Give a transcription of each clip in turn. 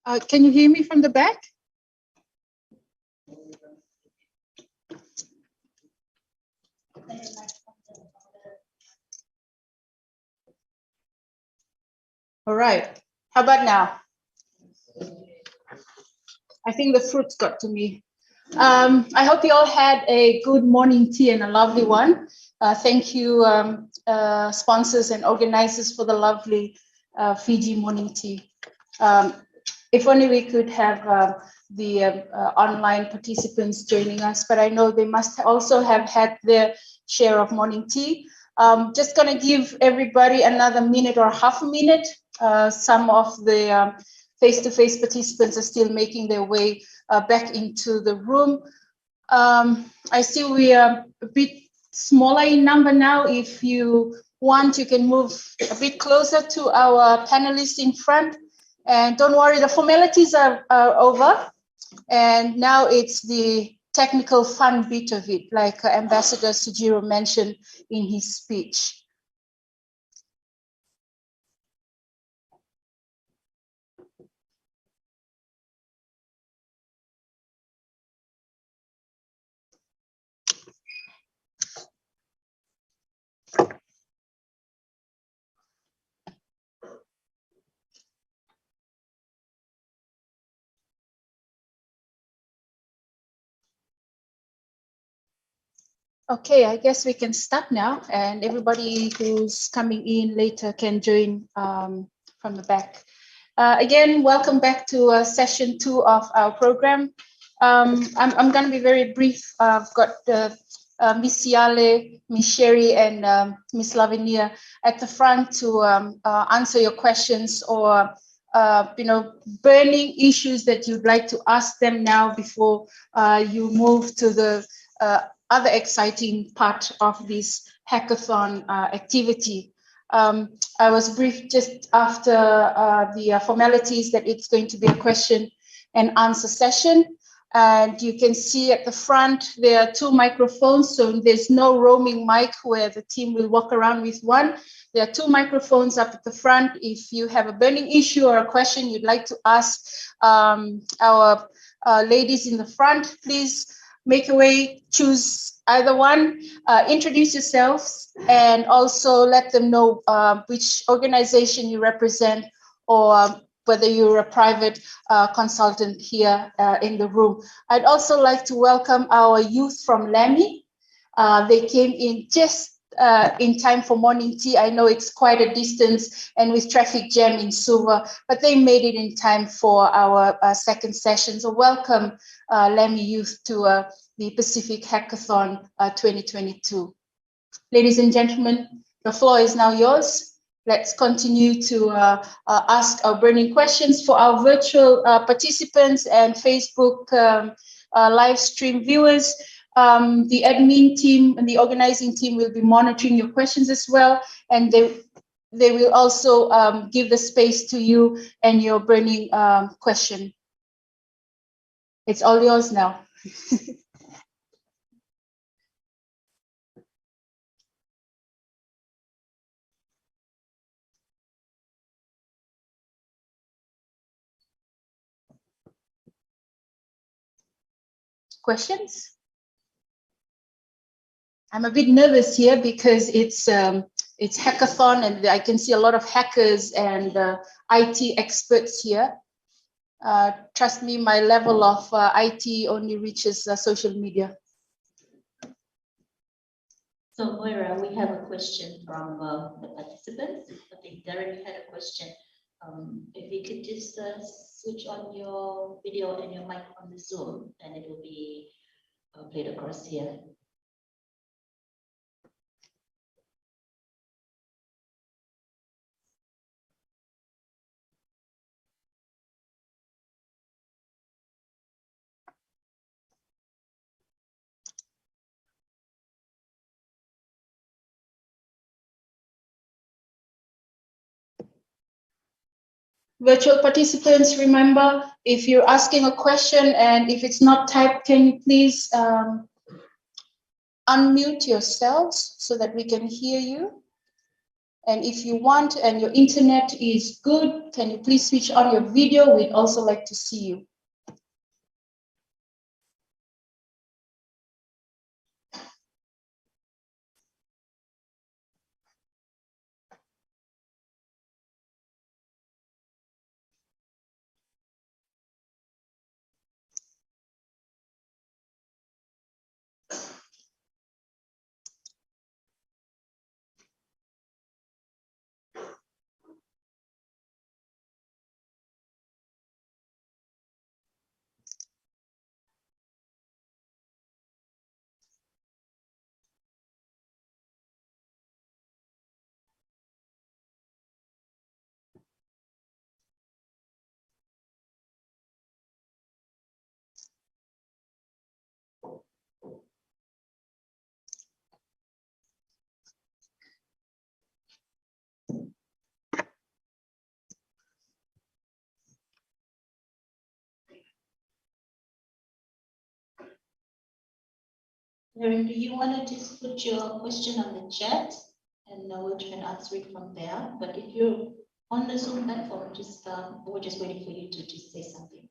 Can you hear me from the back? All right. How about now? I think the fruits got to me. I hope you all had a good morning tea and a lovely one. Thank you, sponsors and organizers, for the lovely Fiji morning tea. If only we could have the online participants joining us, but I know they must also have had their share of morning tea. Just going to give everybody another minute or half a minute. Some of the face-to-face participants are still making their way back into the room. I see we are a bit smaller in number now. If you want, you can move a bit closer to our panelists in front. And don't worry, the formalities are over. And now it's the technical fun bit of it, like Ambassador Sujiro mentioned in his speech. Okay, I guess we can start now, and everybody who's coming in later can join from the back. Again, welcome back to session 2 of our program. I'm going to be very brief. I've got Miss Yale, Miss Sherry, and Miss Lavinia at the front to answer your questions or burning issues that you'd like to ask them now before you move to the other exciting part of this hackathon activity. I was briefed just after the formalities that it's going to be a question and answer session. And you can see at the front, there are 2 microphones, so there's no roaming mic where the team will walk around with one. There are 2 microphones up at the front. If you have a burning issue or a question you'd like to ask our ladies in the front, please make your way, choose either one, introduce yourselves, and also let them know which organization you represent or whether you're a private consultant here in the room. I'd also like to welcome our youth from Lamy. They came in just in time for morning tea. I know it's quite a distance and with traffic jam in Suva, but they made it in time for our second session. So welcome, Lamy youth, to the Pacific Hackathon 2022. Ladies and gentlemen, the floor is now yours. Let's continue to ask our burning questions. For our virtual participants and Facebook live stream viewers, the admin team and the organizing team will be monitoring your questions as well, and they will also give the space to you and your burning question. It's all yours now. Questions? I'm a bit nervous here because it's hackathon and I can see a lot of hackers and IT experts here. Trust me, my level of IT only reaches social media. So Moira, we have a question from the participants. I think Darren had a question. If you could just switch on your video and your mic on the Zoom, and it will be played across here. Virtual participants, remember, if you're asking a question and if it's not typed, can you please unmute yourselves so that we can hear you? And if you want and your internet is good, can you please switch on your video? We'd also like to see you. Erin, do you want to just put your question on the chat and we'll try and answer it from there? But if you're on the Zoom platform, just we're just waiting for you to just say something.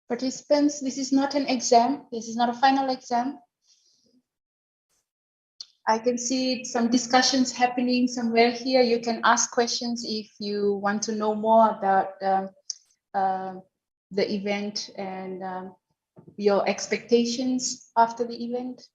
Participants, this is not an exam. This is not a final exam. I can see some discussions happening somewhere here. You can ask questions if you want to know more about the event and your expectations after the event.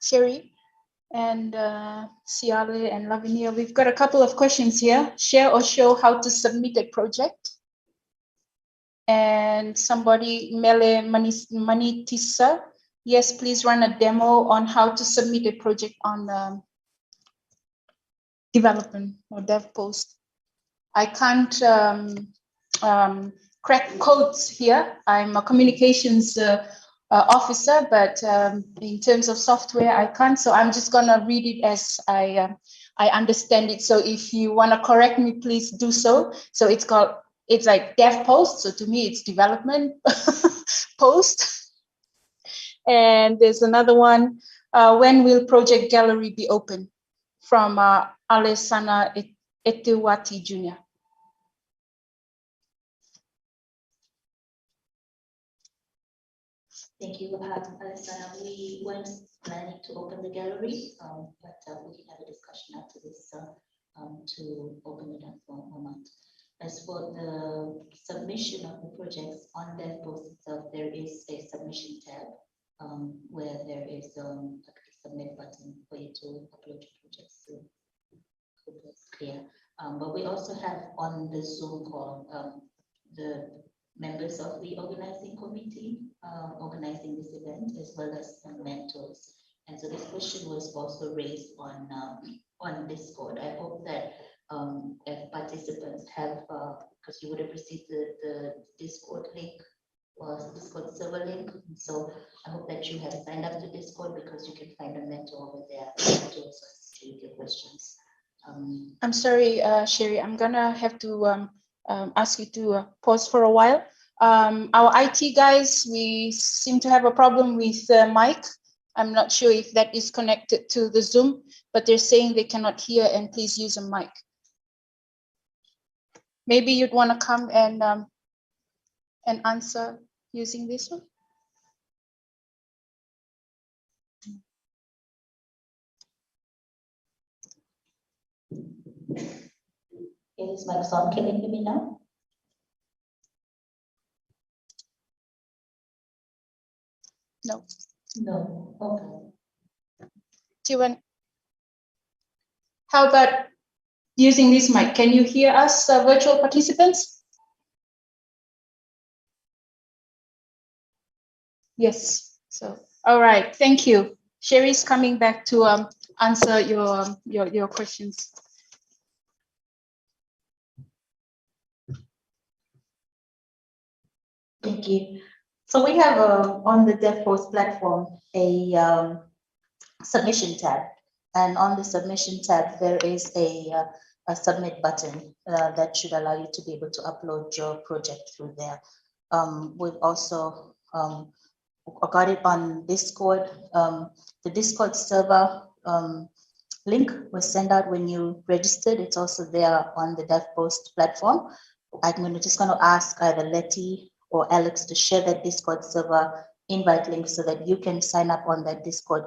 Sherry and Siale and Lavinia, we've got a couple of questions here. Share or show how to submit a project. And somebody, Mele Manitisa, yes, please run a demo on how to submit a project on development or dev post. I can't crack codes here. I'm a communications officer, but in terms of software, I can't. So I'm just gonna read it as I understand it. So if you wanna correct me, please do so. So it's like dev post. So to me, it's development post. And there's another one. When will Project Gallery be open? From Alessana Etiwati Jr. Thank you, Alessandra. We weren't planning to open the gallery, but we can have a discussion after this to open it up for a moment. As for the submission of the projects on that post itself, there is a submission tab where there is a submit button for you to upload your projects to. Hope that's clear. But we also have on the Zoom call the members of the organizing committee organizing this event, as well as some mentors. And so this question was also raised on Discord. I hope that if participants have, because you would have received the Discord link, or Discord server link. So I hope that you have signed up to Discord, because you can find a mentor over there to also assist you with your questions. I'm sorry, Sherry, I'm gonna have to ask you to pause for a while. Our IT guys, we seem to have a problem with Mike. I'm not sure if that is connected to the Zoom, but they're saying they cannot hear and please use a mic. Maybe you'd want to come and answer using this one. Is my sound? Can you hear me now? No. No. Okay. Do you want? How about using this mic? Can you hear us, virtual participants? Yes. So, all right. Thank you. Sherry's coming back to answer your questions. Thank you. So we have on the DevPost platform a submission tab, and on the submission tab there is a submit button that should allow you to be able to upload your project through there. We've also got it on Discord. The Discord server link was sent out when you registered. It's also there on the DevPost platform. I'm just going to ask either Letty or Alex to share that Discord server invite link so that you can sign up on that Discord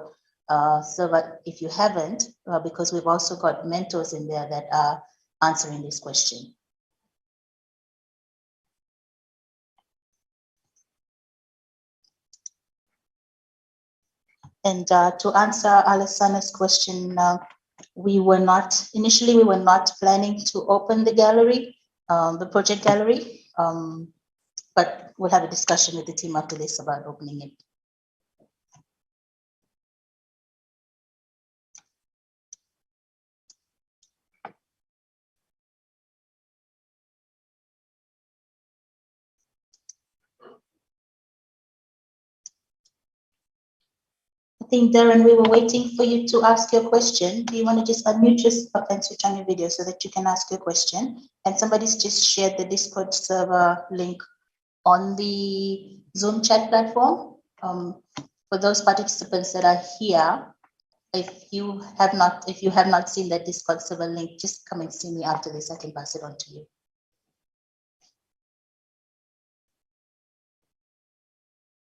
server if you haven't, because we've also got mentors in there that are answering this question. And to answer Alessana's question, initially we were not planning to open the gallery, the project gallery, but we'll have a discussion with the team after this about opening it. I think, Darren, we were waiting for you to ask your question. Do you want to just unmute yourself and switch on your video so that you can ask your question? And somebody's just shared the Discord server link on the Zoom chat platform. For those participants that are here, if you have not seen that Discord server link, just come and see me after this. I can pass it on to you.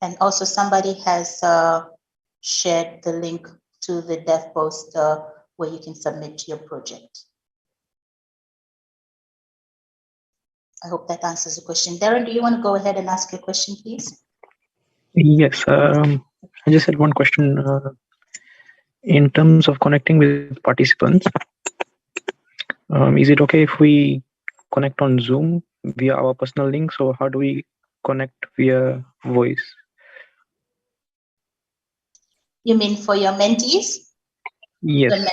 And also somebody has shared the link to the DevPost where you can submit your project. I hope that answers the question. Darren, do you want to go ahead and ask your question, please? Yes, I just had one question. In terms of connecting with participants, is it okay if we connect on Zoom via our personal links, or how do we connect via voice? You mean for your mentees? Yes.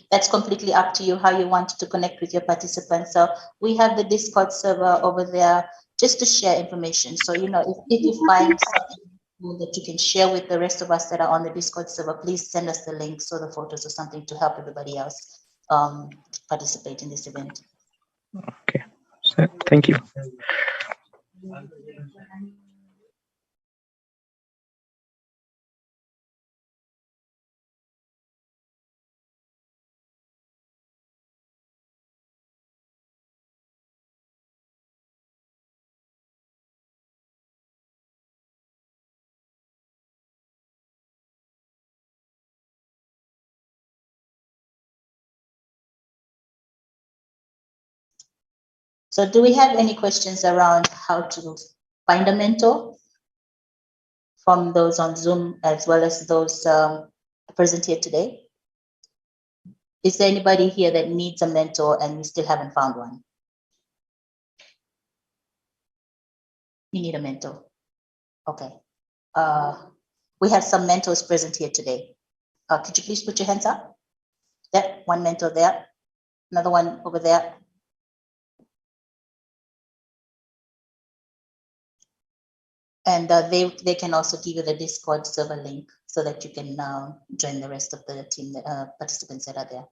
That's completely up to you how you want to connect with your participants. So we have the Discord server over there just to share information. So, you know, if you find something that you can share with the rest of us that are on the Discord server, please send us the links or the photos or something to help everybody else participate in this event. Okay, so, thank you. So do we have any questions around how to find a mentor from those on Zoom as well as those present here today? Is there anybody here that needs a mentor and you still haven't found one? You need a mentor. Okay. We have some mentors present here today. Could you please put your hands up? There, one mentor there, another one over there. And they can also give you the Discord server link so that you can join the rest of the team participants that are there.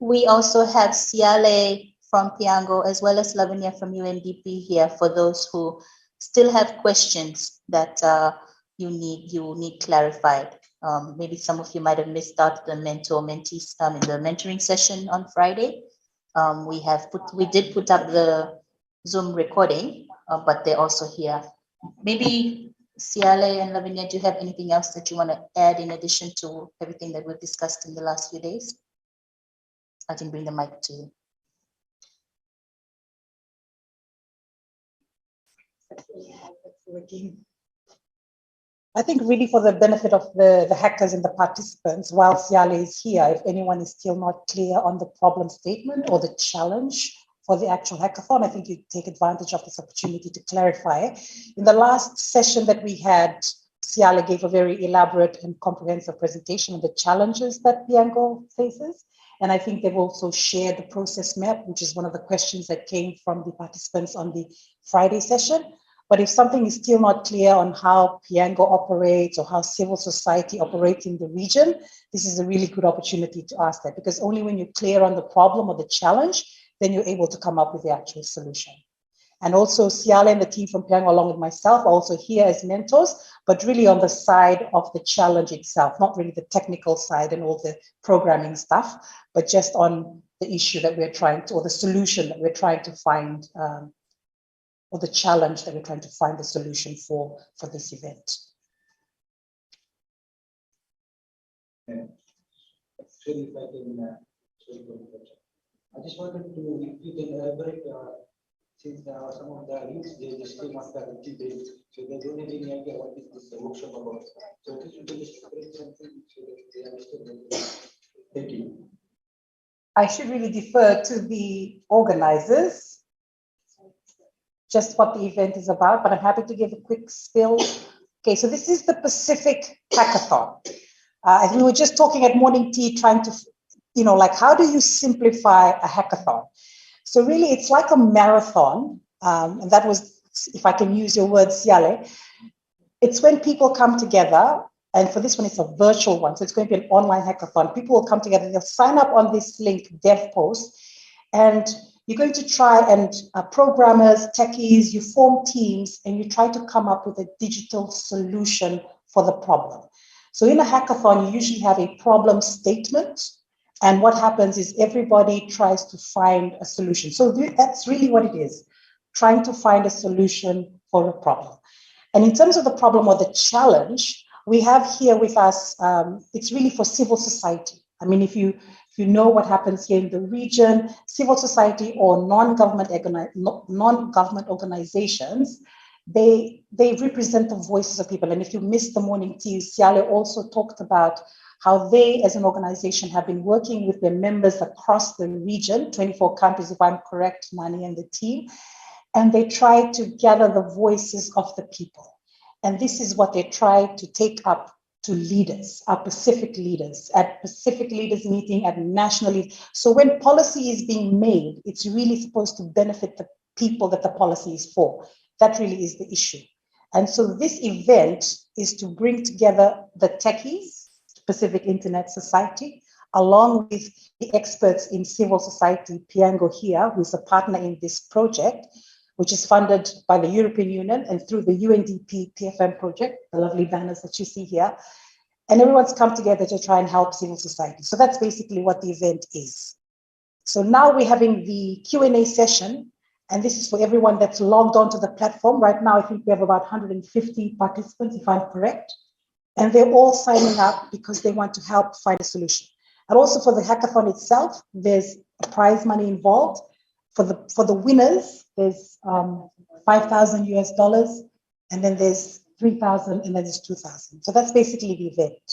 We also have Siale from PIANGO as well as Lavinia from UNDP here for those who still have questions that you need clarified. Maybe some of you might have missed out the mentor-mentees in the mentoring session on Friday. We did put up the Zoom recording, but they're also here. Maybe Siale and Lavinia, do you have anything else that you want to add in addition to everything that we've discussed in the last few days? I can bring the mic to you. I think really for the benefit of the hackers and the participants, while Siale is here, if anyone is still not clear on the problem statement or the challenge for the actual hackathon, I think you take advantage of this opportunity to clarify. In the last session that we had, Siale gave a very elaborate and comprehensive presentation of the challenges that PIANGO faces. And I think they've also shared the process map, which is one of the questions that came from the participants on the Friday session. But if something is still not clear on how PIANGO operates or how civil society operates in the region, this is a really good opportunity to ask that, because only when you're clear on the problem or the challenge, then you're able to come up with the actual solution. And also Siale and the team from PIANGO, along with myself, are also here as mentors, but really on the side of the challenge itself, not really the technical side and all the programming stuff, but just on the issue that we're trying to, or the solution that we're trying to find, or the challenge that we're trying to find the solution for this event. Actually, if I can, I just wanted to, if you can elaborate, since some of the links they just came after the debate, so they don't have any idea what is this workshop about. So if you can just explain something so that they understand. Thank you. I should really defer to the organizers, just what the event is about, but I'm happy to give a quick spill. Okay, so this is the Pacific Hackathon. As we were just talking at morning tea, trying to, like, how do you simplify a hackathon? So really, it's like a marathon, and that was, if I can use your word, Siale. It's when people come together, and for this one, it's a virtual one, so it's going to be an online hackathon. People will come together, they'll sign up on this link, DevPost, and you're going to try and programmers, techies, you form teams, and you try to come up with a digital solution for the problem. So in a hackathon, you usually have a problem statement. And what happens is everybody tries to find a solution. So that's really what it is, trying to find a solution for a problem. And in terms of the problem or the challenge, we have here with us, it's really for civil society. I mean, if you know what happens here in the region, civil society or non-government organizations, they represent the voices of people. And if you missed the morning tea, Siale also talked about how they as an organization have been working with their members across the region, 24 countries, if I'm correct, Nani and the team, and they try to gather the voices of the people. And this is what they try to take up to leaders, our Pacific leaders, at Pacific leaders meeting, at national leaders. So when policy is being made, it's really supposed to benefit the people that the policy is for. That really is the issue. And so this event is to bring together the techies, Pacific Internet Society, along with the experts in civil society, PIANGO here, who's a partner in this project, which is funded by the European Union and through the UNDP PFM project, the lovely banners that you see here. And everyone's come together to try and help civil society. So that's basically what the event is. So now we're having the Q&A session, and this is for everyone that's logged onto the platform. Right now, I think we have about 150 participants, if I'm correct. And they're all signing up because they want to help find a solution. And also for the hackathon itself, there's prize money involved. For the winners, there's $5,000 US, and then there's 3,000, and then there's 2,000. So that's basically the event.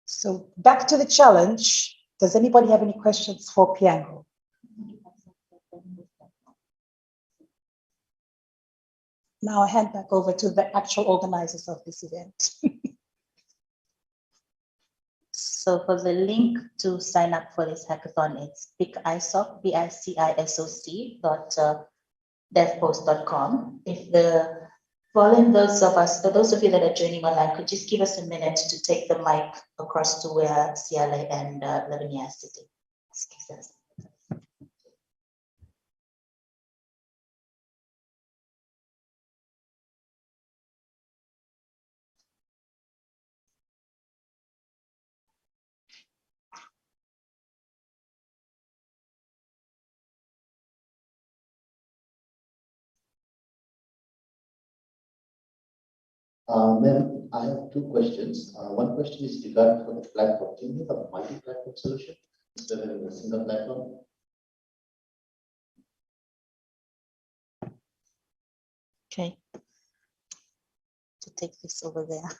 So back to the challenge. Does anybody have any questions for PIANGO? Now I hand back over to the actual organizers of this event. So for the link to sign up for this hackathon, it's PICISOC, PICISOC.devpost.com. If the Pauline, those of you that are joining online, could just give us a minute to take the mic across to where Siale and Lavinia are sitting. Excuse us. Ma'am, I have two questions. One question is regarding for the platform. Can you have a multi-platform solution instead of having a single platform? Okay. To take this over there.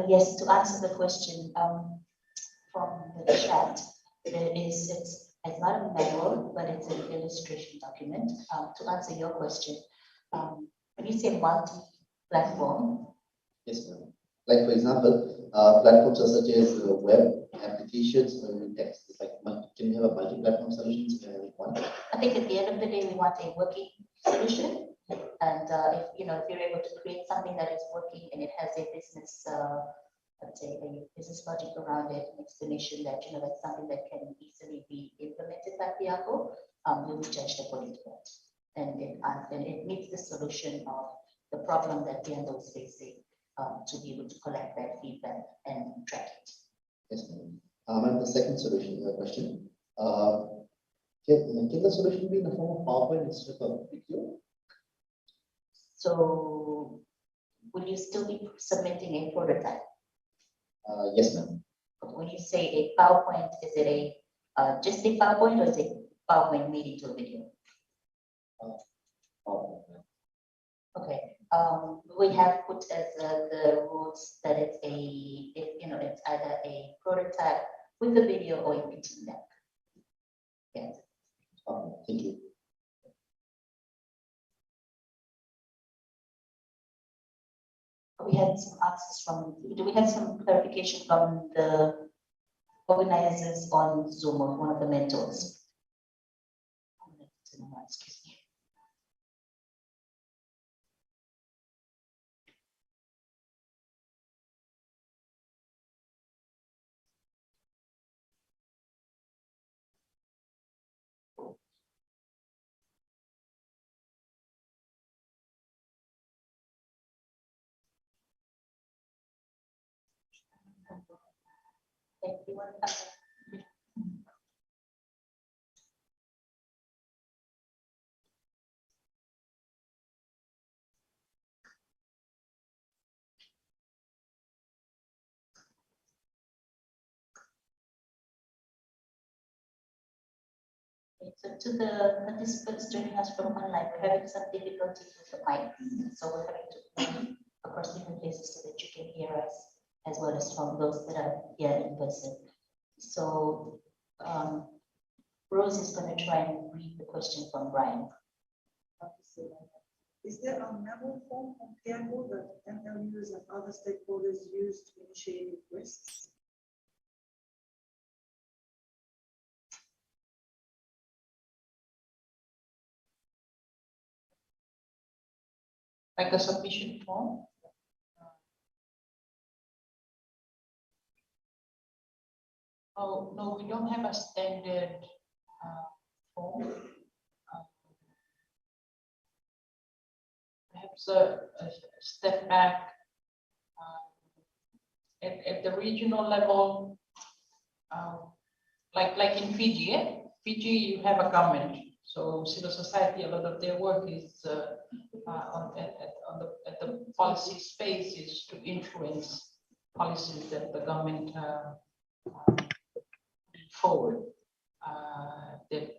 Yes, to answer the question from the chat, it's not a manual, but it's an illustration document. To answer your question, when you say multi-platform. Yes, ma'am. Like for example, platforms are such as web applications or even text. It's like, can you have a multi-platform solution? I think at the end of the day, we want a working solution. And if you're able to create something that is working and it has a business, let's say a business logic around it, an explanation that that's something that can easily be implemented by PIANGO, we will judge according to that. And it meets the solution of the problem that PIANGO is facing to be able to collect that feedback and track it. Yes, ma'am. And the second solution question. Can the solution be in the form of PowerPoint instead of a video? So will you still be submitting a prototype? Yes, ma'am. When you say a PowerPoint, is it just a PowerPoint or is it PowerPoint made into a video? Okay. We have put as the rules that it's it's either a prototype with a video or a pitching deck. Yes. Thank you. We had some answers do we have some clarification from the organizers on Zoom or one of the mentors? Excuse me. So to the participants joining us from online, we're having some difficulties with the mic. So we're having to move across different places so that you can hear us, as well as from those that are here in person. So Rose is going to try and read the question from Brian. Is there a memo form on PIANGO that NGOs and other stakeholders use to initiate requests? Like a submission form? Oh, no, we don't have a standard form. Perhaps a step back. At the regional level, like in Fiji, Fiji, you have a government. So civil society, a lot of their work is at the policy space is to influence policies that the government forward. That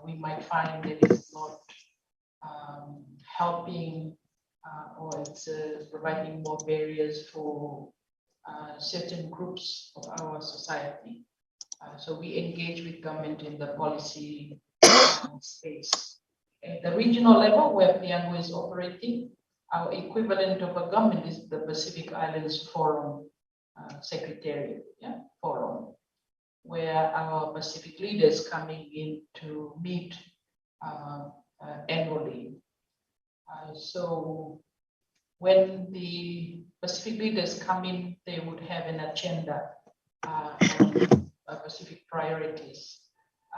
we might find that it's not helping or it's providing more barriers for certain groups of our society. So we engage with government in the policy space. At the regional level where PIANGO is operating, our equivalent of a government is the Pacific Islands Forum Secretariat, forum, where our Pacific leaders coming in to meet annually. So when the Pacific leaders come in, they would have an agenda on Pacific priorities.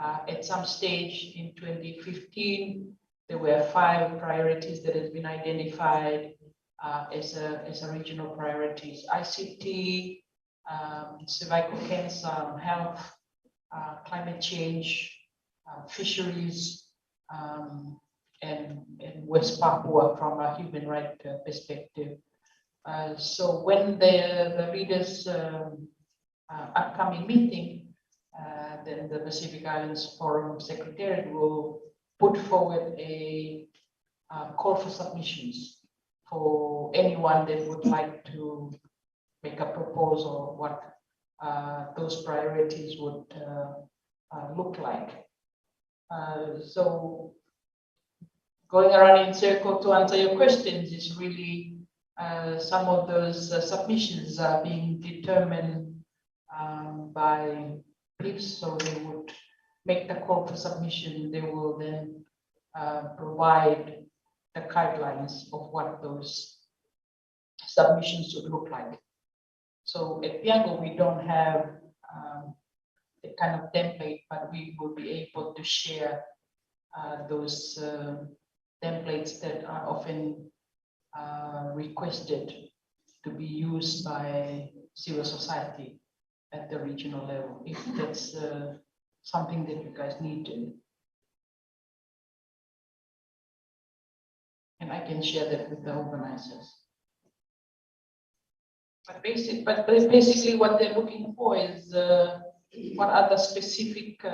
At some stage in 2015, there were 5 priorities that has been identified as a regional priorities: ICT, cervical cancer, health, climate change, fisheries, and West Papua from a human rights perspective. So when the leaders upcoming meeting, then the Pacific Islands Forum Secretariat will put forward a call for submissions for anyone that would like to make a proposal what those priorities would look like. So going around in circle to answer your questions is really some of those submissions are being determined by PIPs, so they would make the call for submission. They will then provide the guidelines of what those submissions should look like. So at PIANGO, we don't have the kind of template, but we will be able to share those templates that are often requested to be used by civil society at the regional level, if that's something that you guys need to. And I can share that with the organizers. But basically what they're looking for is what are the specific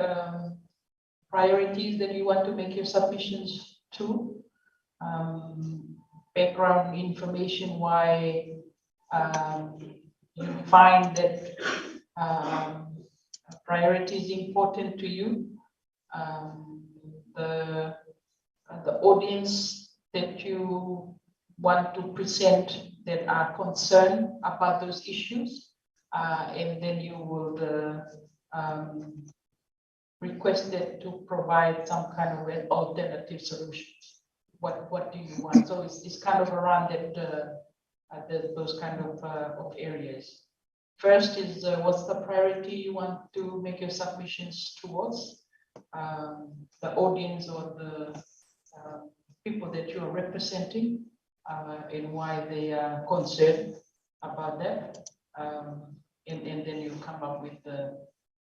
priorities that you want to make your submissions to, background information, why you find that priority is important to you, the audience that you want to present that are concerned about those issues, and then you will request it to provide some kind of an alternative solution. What do you want? So it's kind of around that those kind of areas. First is what's the priority you want to make your submissions towards, the audience or the people that you are representing, and why they are concerned about that, and then you come up with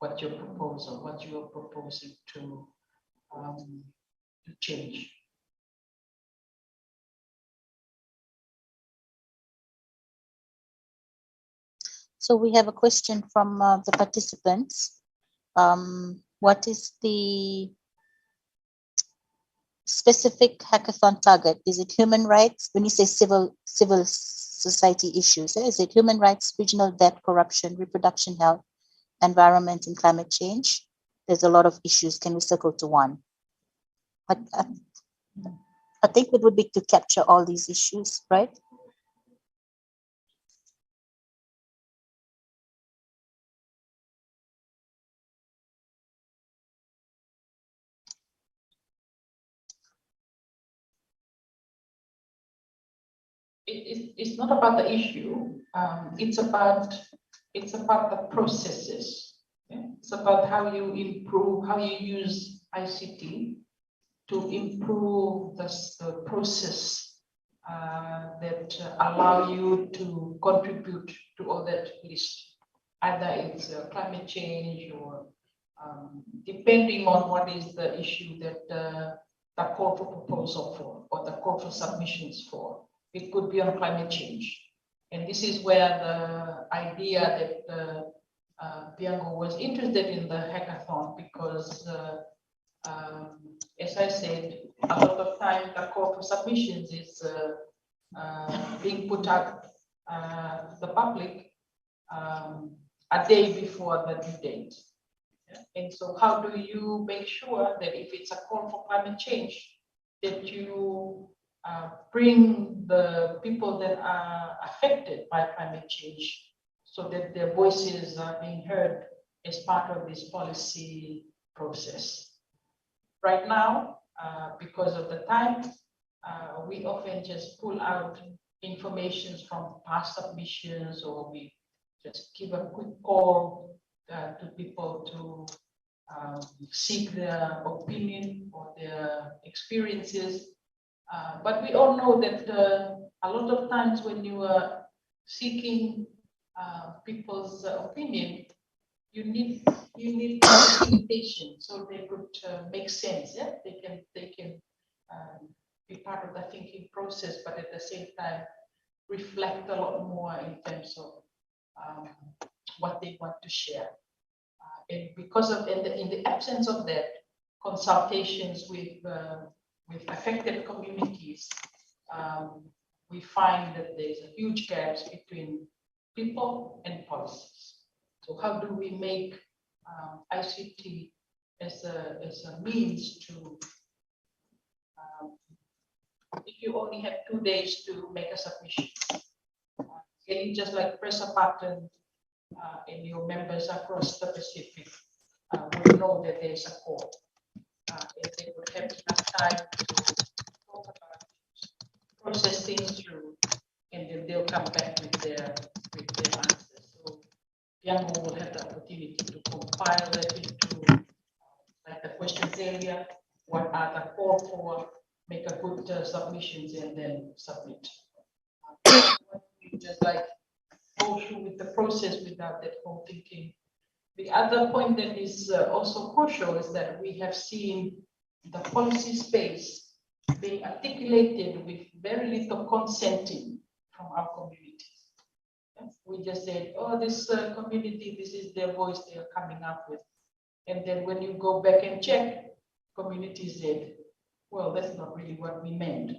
what your proposal, what you are proposing to change. So we have a question from the participants. What is the specific hackathon target? Is it human rights? When you say civil society issues, is it human rights, regional debt, corruption, reproduction health, environment, and climate change? There's a lot of issues. Can we circle to one? I think it would be to capture all these issues, right? It's not about the issue. It's about the processes. Yeah? It's about how you improve, how you use ICT to improve the process that allow you to contribute to all that list. Either it's climate change or depending on what is the issue that the call for proposal for or the call for submissions for. It could be on climate change. And this is where the idea that PIANGO was interested in the hackathon, because as I said, a lot of time the call for submissions is being put out to the public a day before the due date. And so how do you make sure that if it's a call for climate change, that you bring the people that are affected by climate change so that their voices are being heard as part of this policy process. Right now, because of the time, we often just pull out information from past submissions, or we just give a quick call to people to seek their opinion or their experiences. But we all know that a lot of times when you are seeking people's opinion, you need documentation so they could make sense. Yeah, they can be part of the thinking process, but at the same time reflect a lot more in terms of what they want to share. And because of in the absence of that, consultations with affected communities, we find that there's a huge gaps between people and policies. So how do we make ICT as a means to, if you only have 2 days to make a submission, can you just like press a button and your members across the Pacific will know that there's a call. If they would have enough time to talk about, process things through, and then they'll come back with their answers. So PIANGO will have the opportunity to compile that into like the questions area, what are the call for, make a good submissions, and then submit. Just like go through with the process without that whole thinking. The other point that is also crucial is that we have seen the policy space being articulated with very little consenting from our communities. We just said, oh, this community, this is their voice they are coming up with. And then when you go back and check, communities said, well, that's not really what we meant.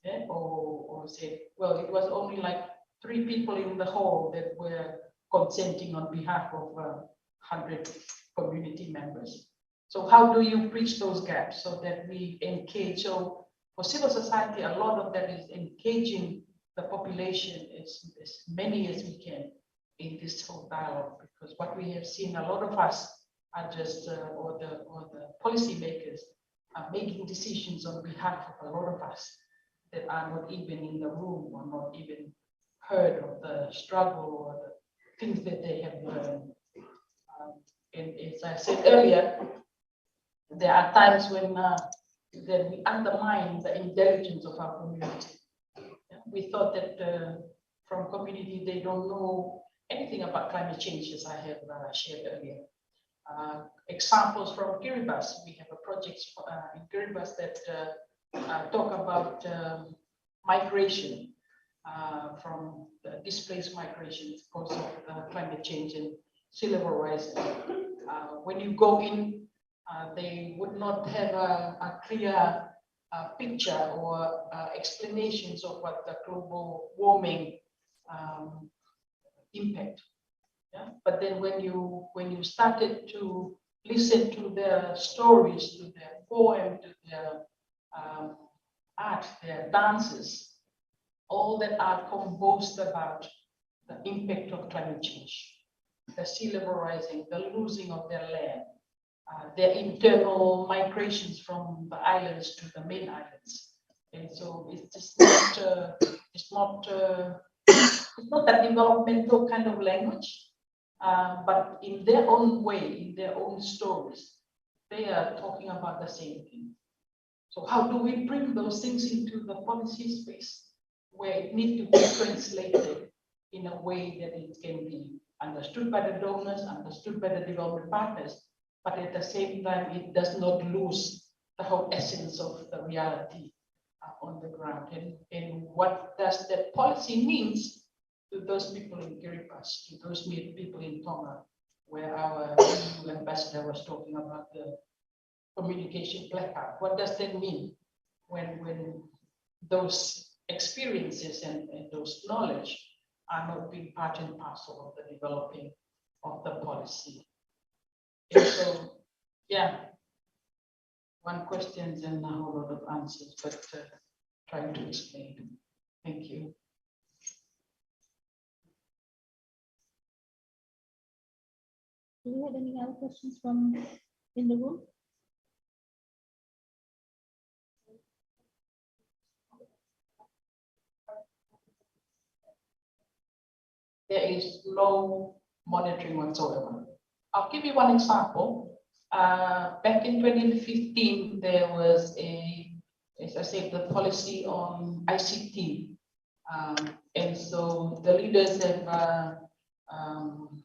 Yeah? Or said, well, it was only like 3 people in the hall that were consenting on behalf of 100 community members. So how do you bridge those gaps so that we engage? So for civil society, a lot of that is engaging the population as many as we can in this whole dialogue, because what we have seen, a lot of us are just, or the policymakers are making decisions on behalf of a lot of us that are not even in the room or not even heard of the struggle or the things that they have learned. And as I said earlier, there are times when that we undermine the intelligence of our community. We thought that from community, they don't know anything about climate change, as I have shared earlier. Examples from Kiribati, we have a project in Kiribati that talk about migration from the displaced migration because of climate change and sea level rise. When you go in, they would not have a clear picture or explanations of what the global warming impact. Yeah? But then when you started to listen to their stories, to their poem, to their art, their dances, all that are composed about the impact of climate change, the sea level rising, the losing of their land, their internal migrations from the islands to the main islands. And so it's just not, it's not that developmental kind of language, but in their own way, in their own stories, they are talking about the same thing. So how do we bring those things into the policy space where it needs to be translated in a way that it can be understood by the donors, understood by the development partners, but at the same time, it does not lose the whole essence of the reality on the ground. And what does that policy means to those people in Kiribati, to those people in Tonga, where our EU ambassador was talking about the communication blackout. What does that mean when those experiences and those knowledge are not being part and parcel of the developing of the policy? And so, yeah, one question and a whole lot of answers, but trying to explain. Thank you. Do you have any other questions from in the room? There is no monitoring whatsoever. I'll give you one example. Back in 2015, there was as I said, the policy on ICT. And so the leaders have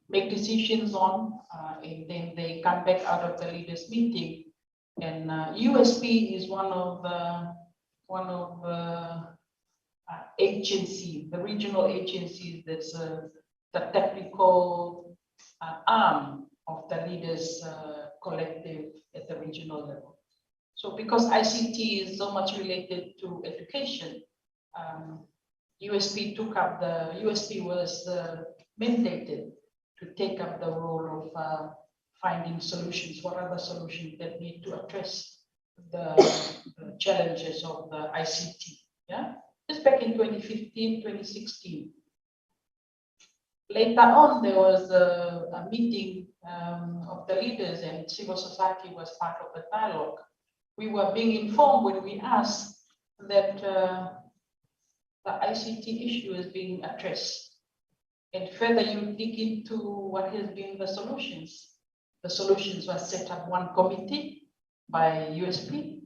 make decisions on, and then they come back out of the leaders meeting. And USP is one of the agency, the regional agencies that's the technical arm of the leaders collective at the regional level. So because ICT is so much related to education, USP was mandated to take up the role of finding solutions. What are the solutions that need to address the challenges of the ICT? Yeah, just back in 2015, 2016. Later on, there was a meeting of the leaders, and civil society was part of the dialogue. We were being informed when we asked that the ICT issue is being addressed. And further you dig into what has been the solutions. The solutions were set up one committee by USP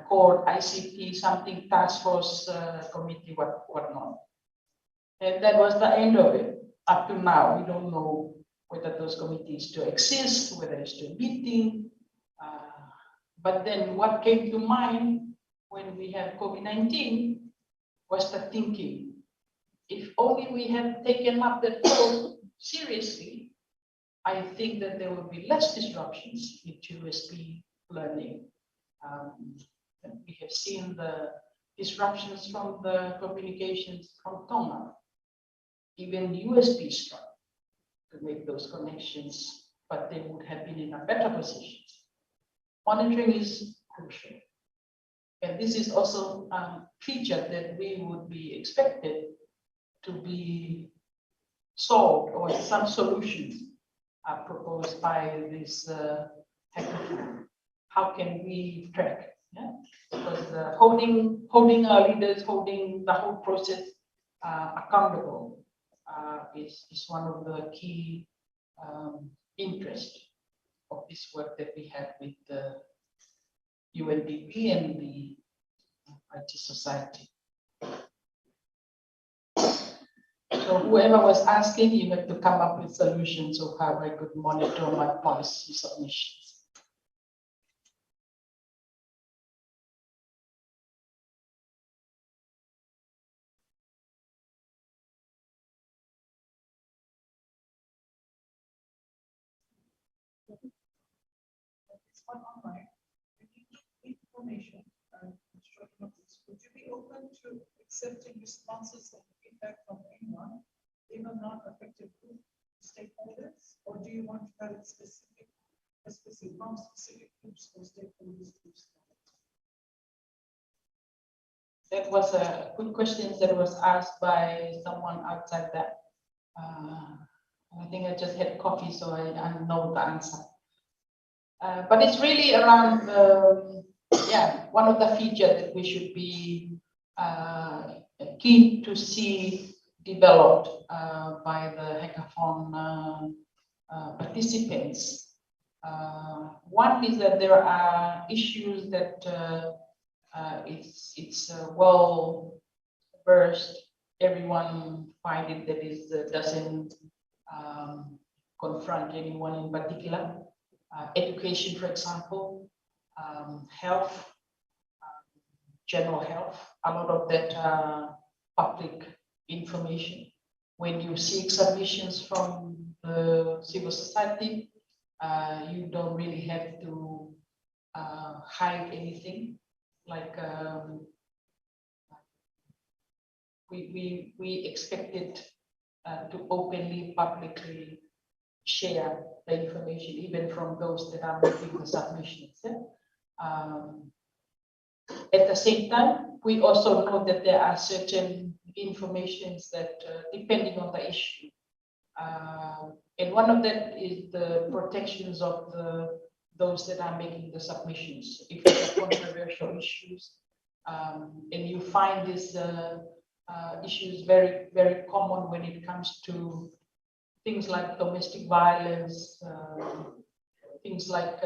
called ICT something task force committee, whatnot. And that was the end of it. Up to now, we don't know whether those committees still exist, whether it's still meeting. But then what came to mind when we have COVID-19 was the thinking, if only we had taken up that role seriously, I think that there will be less disruptions in USP learning. We have seen the disruptions from the communications from Tonga. Even USP struggled to make those connections, but they would have been in a better position. Monitoring is crucial. And this is also a feature that we would be expected to be solved, or some solutions are proposed by this hackathon. How can we track? Yeah? Because holding our leaders, holding the whole process accountable is one of the key interests of this work that we have with the UNDP and the IT society. So whoever was asking, you have to come up with solutions of how I could monitor my policy submissions. Online, information and would you be open to accepting responses and feedback from anyone, even non-affected group stakeholders, or do you want to have it specific from specific groups or stakeholders? That was a good question that was asked by someone outside that. I think I just had coffee, so I know the answer. But it's really around, one of the features that we should be keen to see developed by the hackathon participants. One is that there are issues that it's well versed. Everyone find it that is doesn't confront anyone in particular. Education, for example, health, general health, a lot of that public information. When you seek submissions from the civil society, you don't really have to hide anything. Like we expected to openly, publicly share the information, even from those that are making the submissions. At the same time, we also know that there are certain informations that, depending on the issue, and one of them is the protections of those that are making the submissions. If it's a controversial issues, and you find these issues very, very common when it comes to things like domestic violence, things like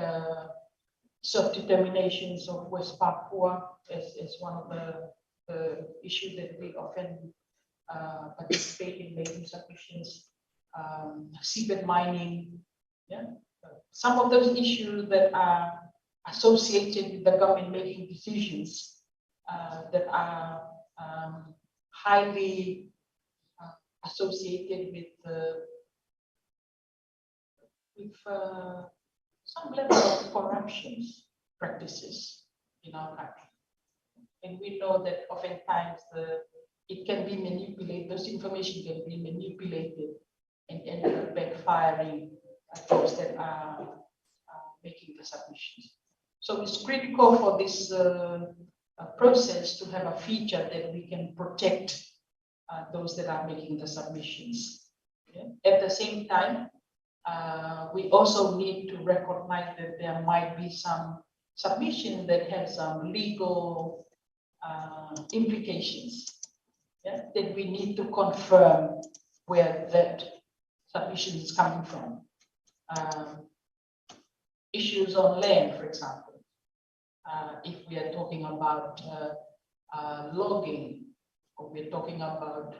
self-determinations of West Papua as one of the issues that we often participate in making submissions, seabed mining, yeah. Some of those issues that are associated with the government making decisions that are highly associated with some level of corruption practices in our country. And we know that oftentimes it can be manipulated, those information can be manipulated and end up backfiring those that are making the submissions. So it's critical for this process to have a feature that we can protect those that are making the submissions. Okay? At the same time, we also need to recognize that there might be some submission that has some legal implications, yeah, that we need to confirm where that submission is coming from. Issues on land, for example, if we are talking about logging, or we're talking about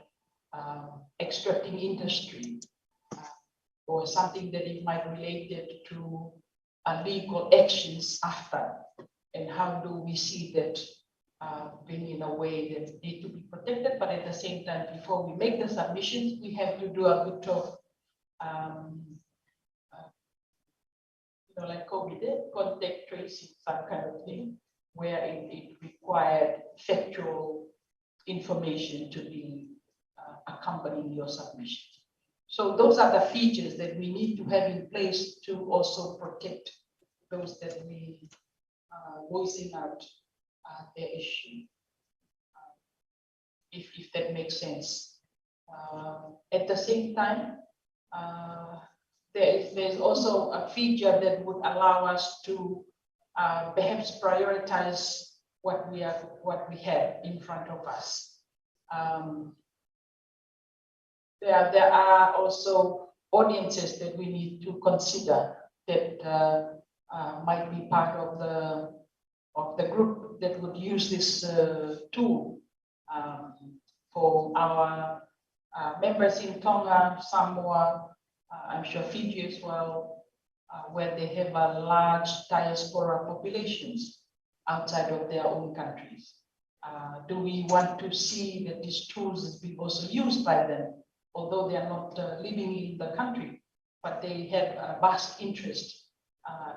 extracting industry, or something that it might related to legal actions after, and how do we see that being in a way that need to be protected, but at the same time, before we make the submissions, we have to do a bit of like COVID, contact tracing, some kind of thing, where it required factual information to be accompanying your submission. So those are the features that we need to have in place to also protect those that we voicing out their issue, if that makes sense. At the same time, there's also a feature that would allow us to perhaps prioritize what we have in front of us. There are also audiences that we need to consider that might be part of the group that would use this tool. For our members in Tonga, Samoa, I'm sure Fiji as well, where they have a large diaspora populations outside of their own countries. Do we want to see that these tools is being also used by them, although they are not living in the country, but they have a vast interest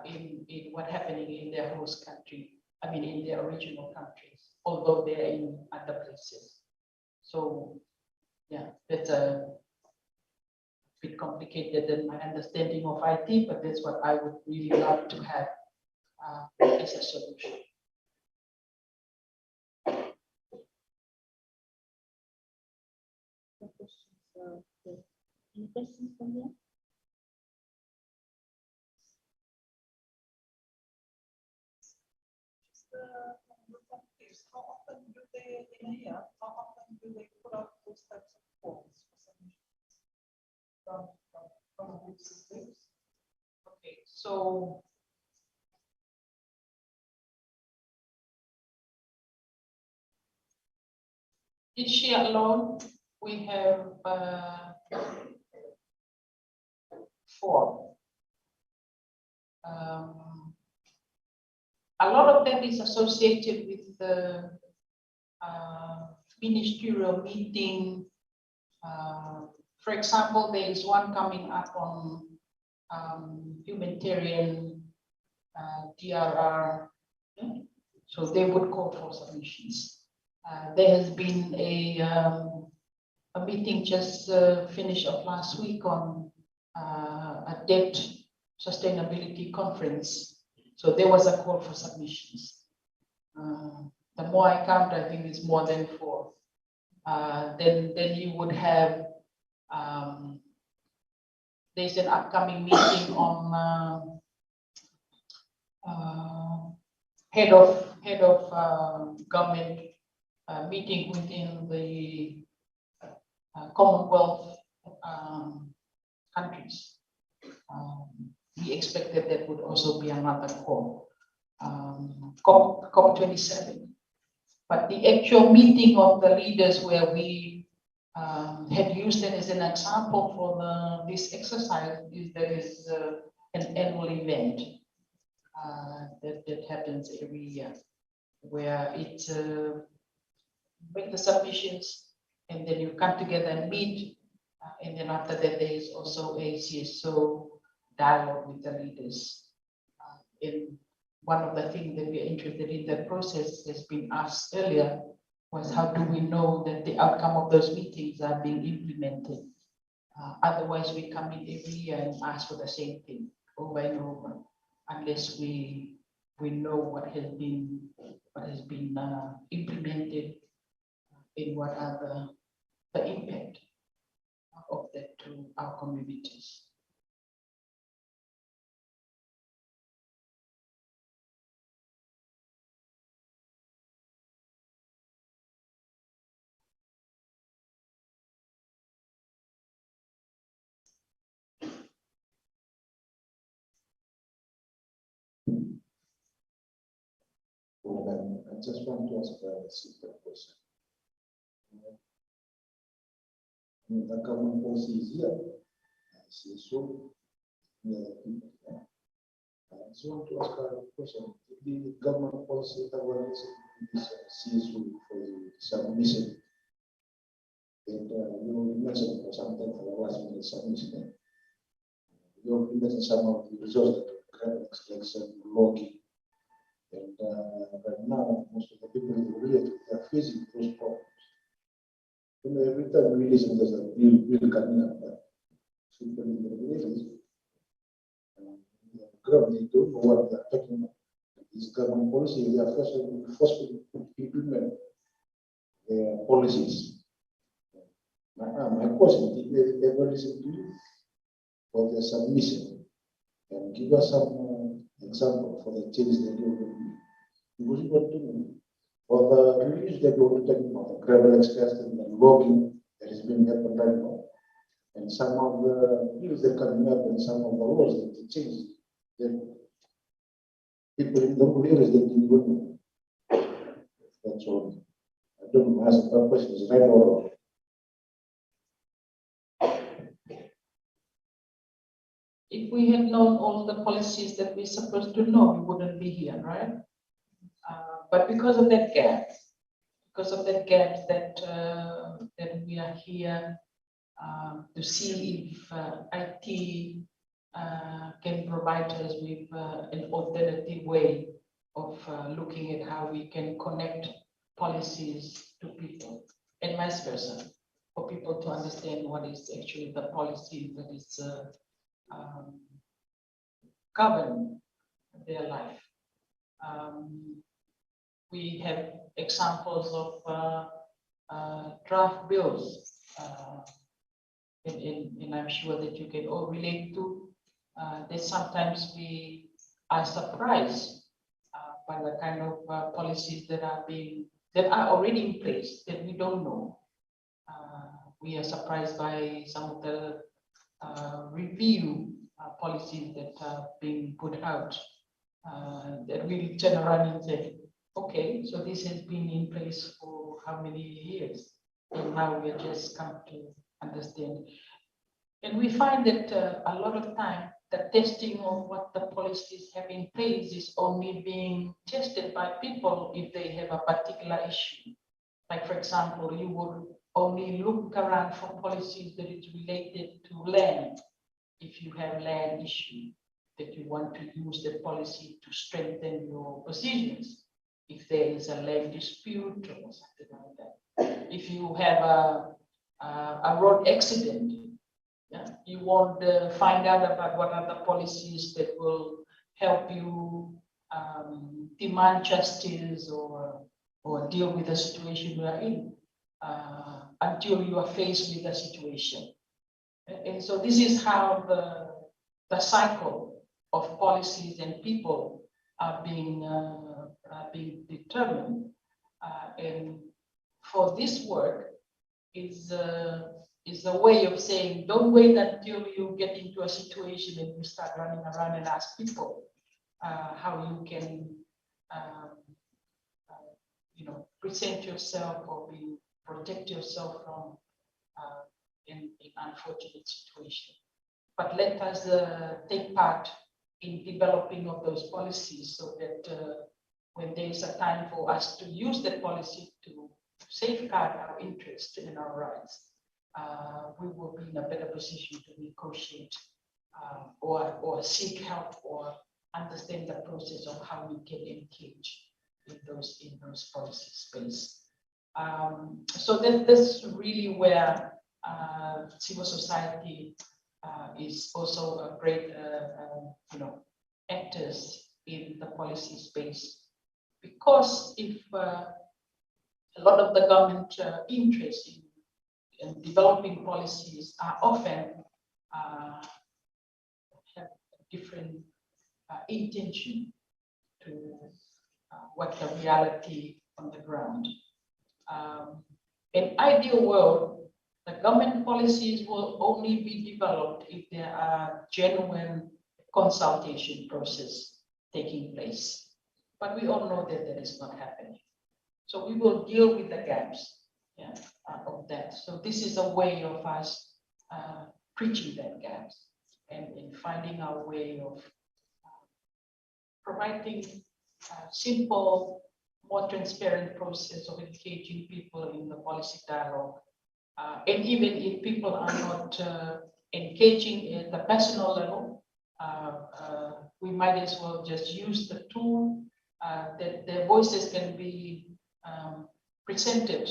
in what's happening in their host country, I mean in their original countries, although they're in other places. So yeah, that's a bit complicated than my understanding of IT, but that's what I would really love to have as a solution. Any questions from here? How often do they, in a year, how often do they put out those types of forms for submission from these systems? Okay, so each year alone, we have 4. A lot of that is associated with the ministerial meeting. For example, there is one coming up on humanitarian DRR, so they would call for submissions. There has been a meeting just finished up last week on a debt sustainability conference. So there was a call for submissions. The more I count, I think it's more than 4. Then you would have, there's an upcoming meeting on head of government meeting within the Commonwealth countries. We expected that would also be another call, COP27. But the actual meeting of the leaders where we had used it as an example for this exercise is there is an annual event that happens every year where it make the submissions and then you come together and meet and then after that there is also a CSO dialogue with the leaders. In one of the things that we are interested in the process has been asked earlier was how do we know that the outcome of those meetings are being implemented? Otherwise, we come in every year and ask for the same thing over and over, unless we know what has been implemented and what are the impact of that to our communities. I just want to ask a simple question. The government policy is here. So, I just want to ask a question. If the government policy awareness is CSO for the submission, and you mentioned for some time for the last minute submission, you mentioned some of the results that are extraction, logging. And right now, most of the people in the village are facing those problems. You know, every time we listen, there's a bill coming up, but people in the villages, they don't know what they're talking about. This government policy, they are forced to implement their policies. My question, did they ever listen to you for their submission and give us some example for the change that you will do? Because you want to know, for the reviews that you want to talk about, the gravel express and the logging that is being happened right now, and some of the bills that are coming up and some of the laws that they change, that people in the areas that you would know. That's all. I don't know, ask the question is right or wrong. If we had known all the policies that we're supposed to know, we wouldn't be here, right? But because of that gap, that we are here to see if IT can provide us with an alternative way of looking at how we can connect policies to people and vice versa, for people to understand what is actually the policy that is govern their life. We have examples of draft bills, and I'm sure that you can all relate to that sometimes we are surprised by the kind of policies that are already in place that we don't know. We are surprised by some of the review policies that are being put out that we turn around and say, okay, so this has been in place for how many years? And now we just come to understand. And we find that a lot of time, the testing of what the policies have in place is only being tested by people if they have a particular issue. Like, for example, you would only look around for policies that is related to land. If you have land issue, that you want to use the policy to strengthen your positions. If there is a land dispute or something like that. If you have a road accident, yeah, you want to find out about what are the policies that will help you demand justice or deal with the situation we are in until you are faced with the situation. And so this is how the cycle of policies and people are being determined. And for this work is a way of saying, don't wait until you get into a situation and you start running around and ask people how you can present yourself or protect yourself from in unfortunate situation. But let us take part in developing of those policies so that when there is a time for us to use that policy to safeguard our interests and our rights, we will be in a better position to negotiate or seek help or understand the process of how we can engage in those policy space. So that's really where civil society is also a great actors in the policy space, because if a lot of the government interest in developing policies are often have a different intention to what the reality on the ground. In ideal world, the government policies will only be developed if there are genuine consultation process taking place. But we all know that that is not happening. So we will deal with the gaps of that. So this is a way of us preaching that gaps and in finding our way of providing simple, more transparent process of engaging people in the policy dialogue. And even if people are not engaging at the personal level, we might as well just use the tool that their voices can be presented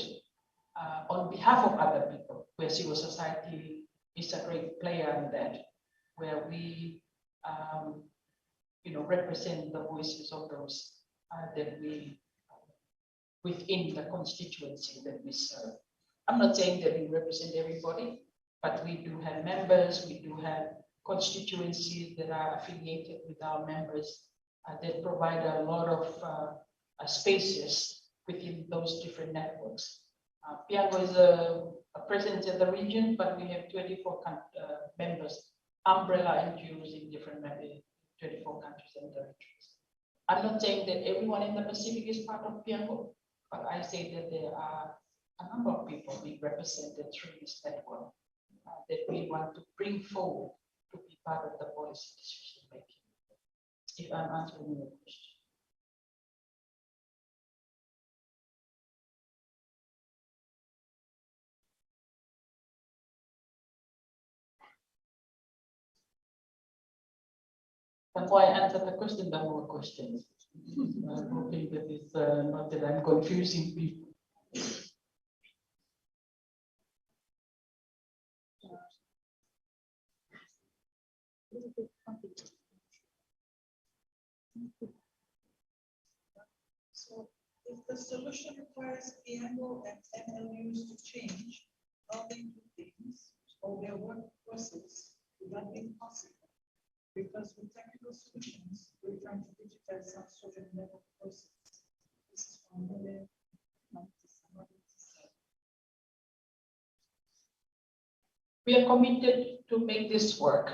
on behalf of other people, where civil society is a great player in that, where we represent the voices of those that we within the constituency that we serve. I'm not saying that we represent everybody, but we do have members, we do have constituencies that are affiliated with our members that provide a lot of spaces within those different networks. PIANGO is a presence in the region, but we have 24 members, umbrella NGOs in different 24 countries and territories. I'm not saying that everyone in the Pacific is part of PIANGO, but I say that there are a number of people being represented through this network that we want to bring forward to be part of the policy decision making. If I'm answering your question. The more I answer the question, the more questions. I'm hoping that it's not that I'm confusing people. So if the solution requires PIANGO and MLUs to change how they do things or their work process, would that be possible? Because with technical solutions, we're trying to digitize some sort of network process. This is from the We are committed to make this work.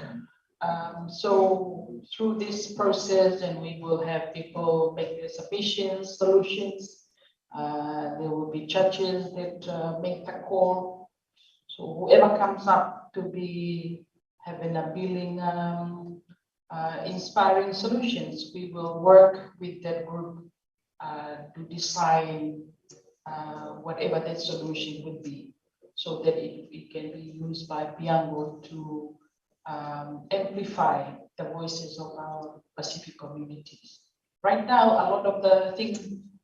So through this process, and we will have people make their submissions, solutions. There will be judges that make the call. So whoever comes up to be having a billing, inspiring solutions, we will work with that group to design whatever that solution would be, so that it can be used by PIANGO to amplify the voices of our Pacific communities. Right now, a lot of the things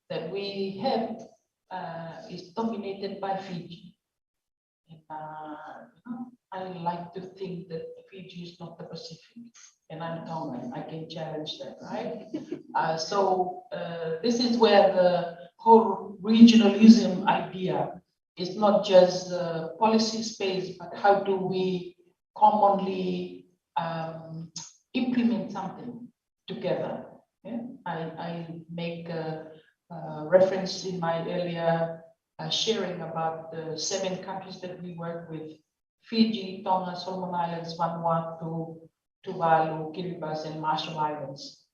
that we have is dominated by Fiji. And, I like to think that Fiji is not the Pacific, and I'm Tongan. I can challenge that, right? So this is where the whole regionalism idea is not just the policy space, but how do we commonly implement something together. Yeah? I make a reference in my earlier sharing about the 7 countries that we work with: Fiji, Tonga, Solomon Islands, Vanuatu, Tuvalu, Kiribati, and Marshall Islands,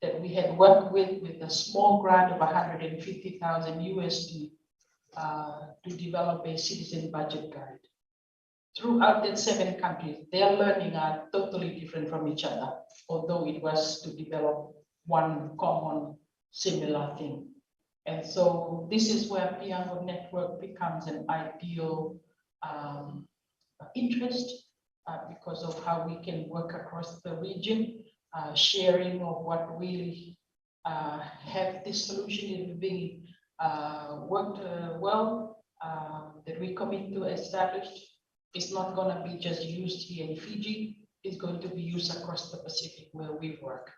that we had worked with a small grant of 150,000 USD to develop a citizen budget guide. Throughout the 7 countries, their learning are totally different from each other, although it was to develop one common similar thing. And so this is where PIANGO network becomes an ideal interest because of how we can work across the region, sharing of what we have this solution is being worked well, that we commit to establish. It's not going to be just used here in Fiji, it's going to be used across the Pacific where we work.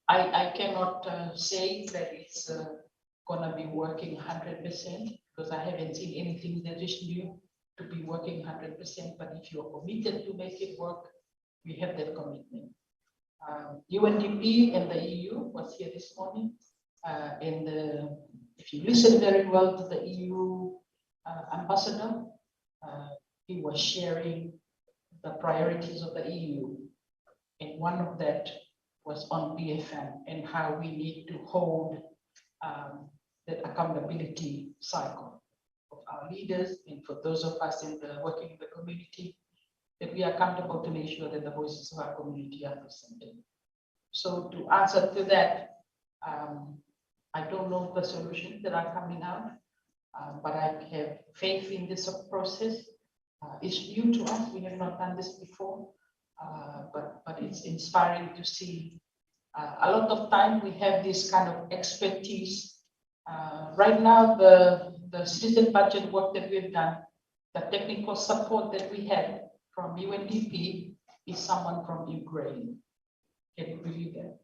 I cannot say that it's going to be working 100% because I haven't seen anything that is new to be working 100%, but if you're committed to make it work, we have that commitment. UNDP and the EU was here this morning, and if you listen very well to the EU ambassador, he was sharing the priorities of the EU, and one of that was on BFM and how we need to hold that accountability cycle of our leaders, and for those of us in the working in the community, that we are accountable to make sure that the voices of our community are presented. So to answer to that, I don't know the solutions that are coming out, but I have faith in this process. It's new to us, we have not done this before, but it's inspiring to see. A lot of time we have this kind of expertise. Right now, the citizen budget work that we've done, the technical support that we had from UNDP is someone from Ukraine. Can you believe that?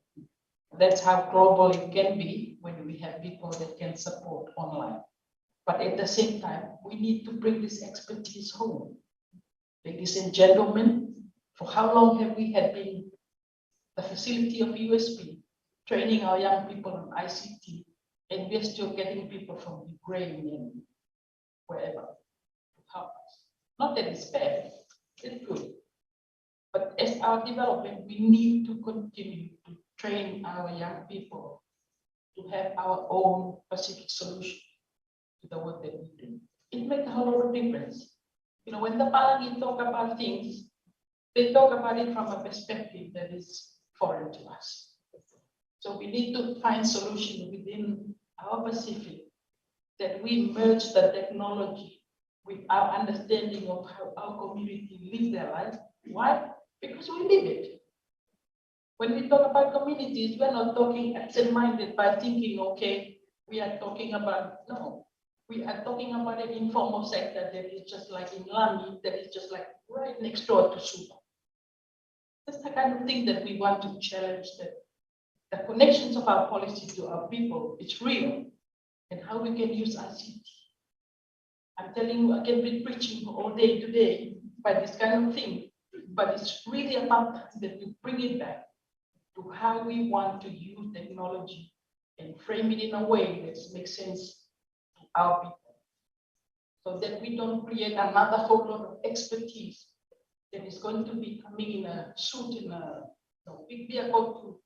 That's how global it can be when we have people that can support online. But at the same time, we need to bring this expertise home. Ladies and gentlemen, for how long have we had been the facility of USB, training our young people on ICT, and we're still getting people from Ukraine and wherever to help us. Not that it's bad, it's good. But as our development, we need to continue to train our young people to have our own Pacific solution to the work that we do. It makes a whole lot of difference. You know, when the Palangi talk about things, they talk about it from a perspective that is foreign to us. So we need to find solutions within our Pacific that we merge the technology with our understanding of how our community live their life. Why? Because we live it. When we talk about communities, we're not talking absent-minded by thinking, okay, we are talking about, no, we are talking about an informal sector that is just like in Lami, that is just like right next door to Suba. That's the kind of thing that we want to challenge, that the connections of our policy to our people, it's real, and how we can use ICT. I'm telling you, I can be preaching all day today by this kind of thing, but it's really about that we bring it back to how we want to use technology and frame it in a way that makes sense to our people, so that we don't create another whole lot of expertise that is going to be coming in a suit in a big vehicle to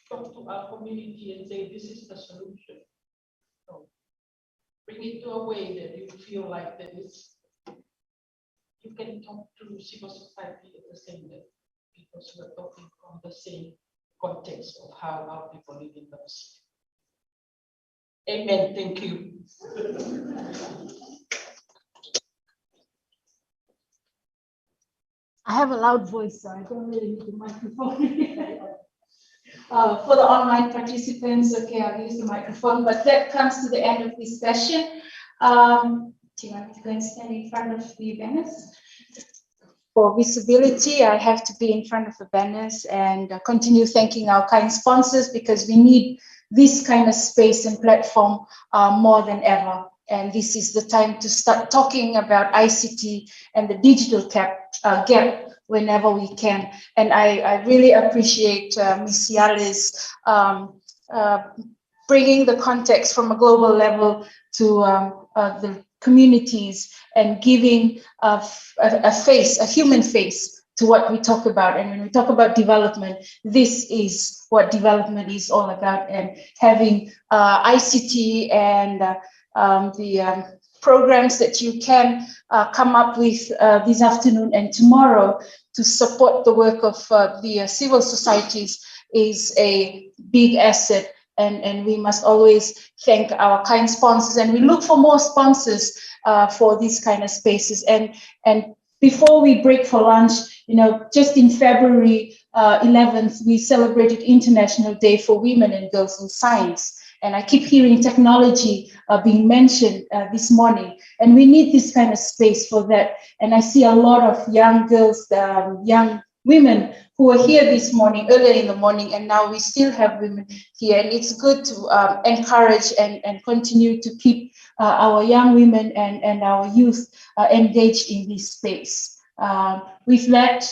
talk to our community and say, this is the solution. So bring it to a way that you feel like that you can talk to civil society at the same level, because we're talking from the same context of how our people live in the Pacific. Amen. Thank you. I have a loud voice, so I don't really need the microphone. For the online participants, okay, I'll use the microphone, but that comes to the end of this session. Do you want me to go and stand in front of the banners? for visibility, I have to be in front of the banners and continue thanking our kind sponsors, because we need this kind of space and platform more than ever. And this is the time to start talking about ICT and the digital gap whenever we can. And I really appreciate Ms. Yale's bringing the context from a global level to the communities and giving a face, a human face to what we talk about. And when we talk about development, this is what development is all about. And having ICT and the programs that you can come up with this afternoon and tomorrow to support the work of the civil societies is a big asset. And we must always thank our kind sponsors, and we look for more sponsors for these kind of spaces. And before we break for lunch, just in February 11th, we celebrated International Day for Women and Girls in Science. And I keep hearing technology being mentioned this morning, and we need this kind of space for that. And I see a lot of young girls, young women who were here this morning, earlier in the morning, and now we still have women here. And it's good to encourage and continue to keep our young women and our youth engaged in this space. With that,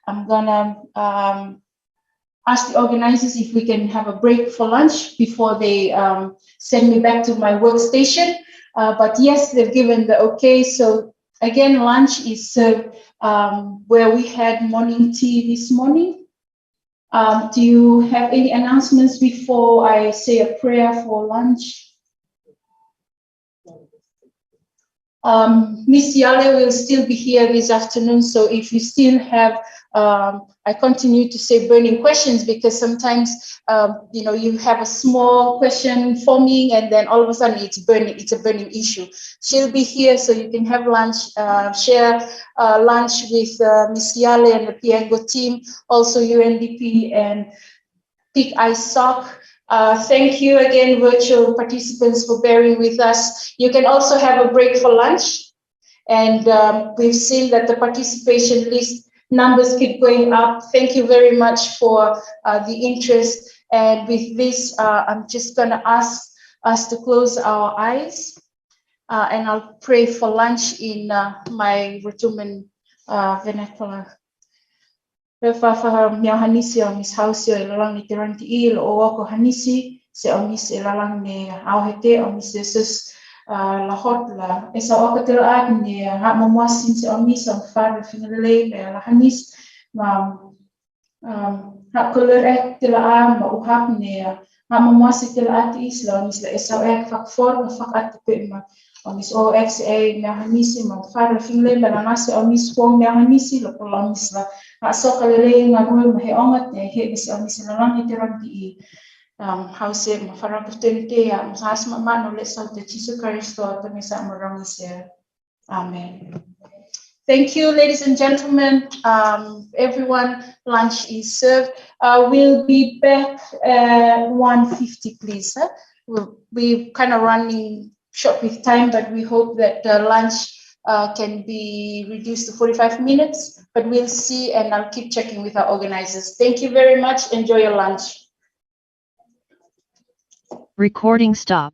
I'm gonna ask the organizers if we can have a break for lunch before they send me back to my workstation. But yes, they've given the okay. So again, lunch is served where we had morning tea this morning. Do you have any announcements before I say a prayer for lunch? Miss Yale will still be here this afternoon, so if you still have, I continue to say burning questions, because sometimes, you have a small question forming and then all of a sudden it's a burning issue. She'll be here so you can have lunch, share lunch with Miss Yale and the PIANGO team, also UNDP and PICISOC. Thank you again, virtual participants, for bearing with us. You can also have a break for lunch. And we've seen that the participation list numbers keep going up. Thank you very much for the interest. And with this, I'm just going to ask us to close our eyes. And I'll pray for lunch in my Rotuman vernacular. Refafa miao hanisi o mis hausio e lalang ni tiranti I lo o ko hanisi se o mis e lalang ni au hete o mis Jesus la hot la esa o ka tira ni ha mamuasin se o mis on far finale la hanis ma ha kolor ek tira ma uhap ni ha mamuasi tira ati isla mis la esa ek fak for fak at pe ma o mis o xa na hanisi ma far finale la nasi o mis fo na hanisi lo ko mis la so kalele nganu mahe ongat ne he bis o mis la lang itiranti I hause mafarang kutente ya masas mama no lesal te Jesus Christ to misa marang ise. Amen. Thank you, ladies and gentlemen. Everyone, lunch is served. We'll be back at 1:50, please. We're kind of running short with time, but we hope that lunch can be reduced to 45 minutes, but we'll see, and I'll keep checking with our organizers. Thank you very much. Enjoy your lunch. Recording stop.